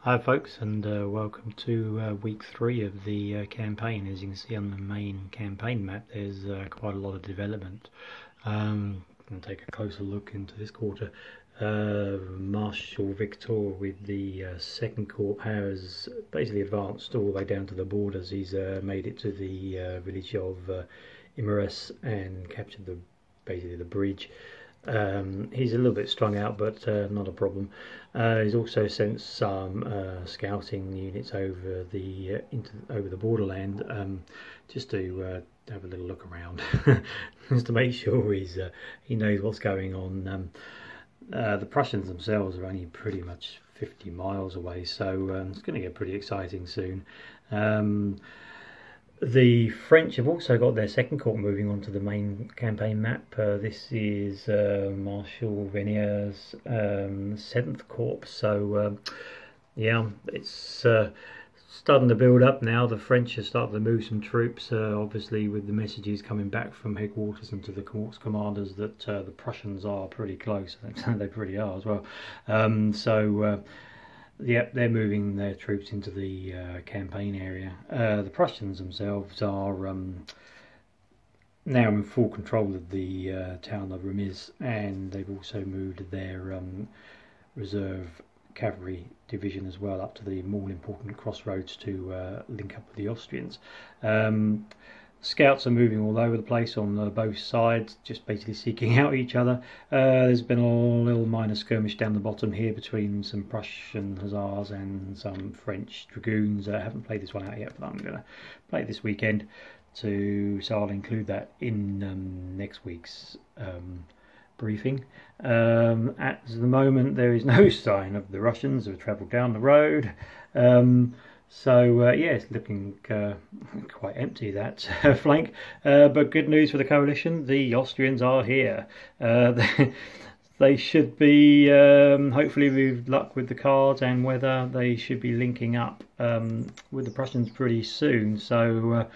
Hi folks, and welcome to week 3 of the campaign. As you can see on the main campaign map, there's quite a lot of development. I'm going to take a closer look into this quarter. Marshal Victor with the 2nd Corp has basically advanced all the way down to the borders. He's made it to the village of Imeres and captured basically the bridge. He's a little bit strung out, but not a problem. He's also sent some scouting units over the borderland, just to have a little look around, just to make sure he knows what's going on. The Prussians themselves are only pretty much 50 miles away, so it's going to get pretty exciting soon. The French have also got their 2nd Corps moving onto the main campaign map. This is Marshal Venier's 7th Corps, so yeah, it's starting to build up now. The French are starting to move some troops, obviously with the messages coming back from headquarters and to the Corps commanders that the Prussians are pretty close. They pretty are as well. Yeah, they're moving their troops into the campaign area. The Prussians themselves are now in full control of the town of Remiz, and they've also moved their reserve cavalry division as well up to the more important crossroads to link up with the Austrians. Scouts are moving all over the place on both sides, just basically seeking out each other. There's been a little minor skirmish down the bottom here between some Prussian hussars and some French dragoons. I haven't played this one out yet, but I'm going to play it this weekend, so I'll include that in next week's briefing. At the moment, there is no sign of the Russians who have travelled down the road. Yeah, it's looking quite empty, that flank, but good news for the coalition. The Austrians are here. They should be, hopefully with luck with the cards and weather, they should be linking up with the Prussians pretty soon. So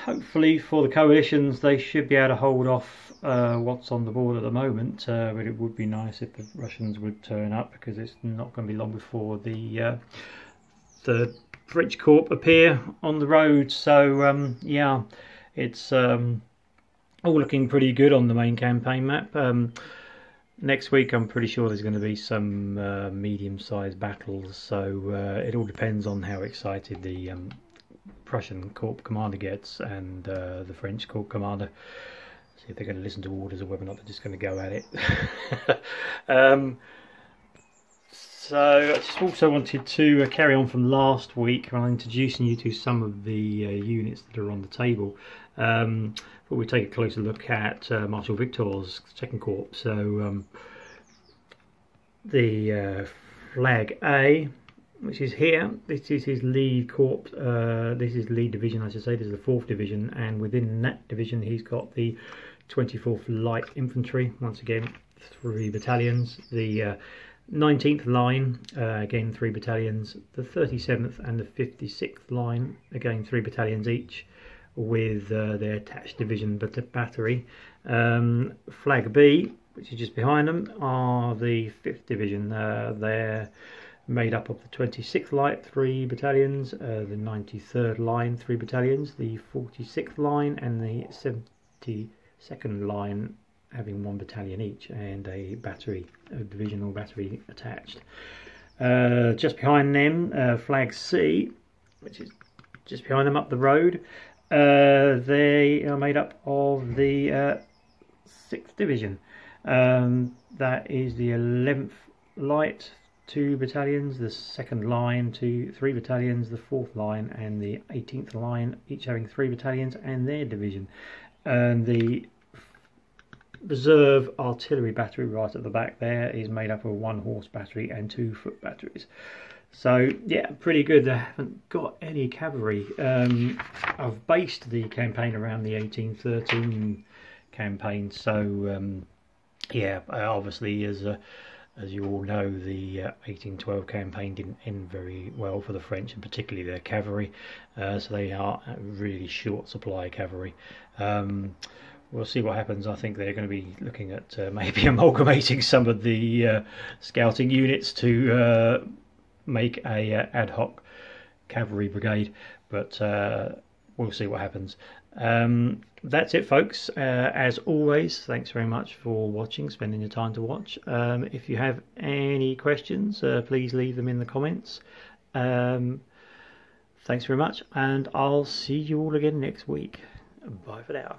hopefully for the coalitions, they should be able to hold off what's on the board at the moment, but it would be nice if the Russians would turn up, because it's not going to be long before the French Corp appear on the road. So yeah, it's all looking pretty good on the main campaign map. Next week I'm pretty sure there's going to be some medium-sized battles, so it all depends on how excited the Prussian Corp commander gets and the French Corp commander. See if they're going to listen to orders or whether or not they're just going to go at it. So I just also wanted to carry on from last week when I'm introducing you to some of the units that are on the table. But we take a closer look at Marshal Victor's 2nd Corps. So the Flag A, which is here, this is his lead corps. This is lead division, I should say. This is the 4th division, and within that division he's got the 24th Light Infantry. Once again, 3 battalions. The 19th line, again 3 battalions, the 37th and the 56th line, again 3 battalions each, with their attached division battery. Flag B, which is just behind them, are the 5th division. They're made up of the 26th Light, 3 battalions, the 93rd line, 3 battalions, the 46th line and the 72nd line, having 1 battalion each and a divisional battery attached. Just behind them, Flag C, which is just behind them up the road, they are made up of the 6th division. That is the 11th Light, 2 battalions, the 2nd line, 3 battalions, the 4th line and the 18th line, each having 3 battalions and their division. And the reserve artillery battery right at the back there is made up of 1 horse battery and 2 foot batteries. So yeah, pretty good. They haven't got any cavalry. I've based the campaign around the 1813 campaign, so yeah, obviously as you all know, the 1812 campaign didn't end very well for the French, and particularly their cavalry, so they are a really short supply of cavalry. We'll see what happens. I think they're going to be looking at maybe amalgamating some of the scouting units to make a ad hoc cavalry brigade, but we'll see what happens. That's it, folks. As always, thanks very much for watching, spending the time to watch. If you have any questions, please leave them in the comments. Thanks very much, and I'll see you all again next week. Bye for now.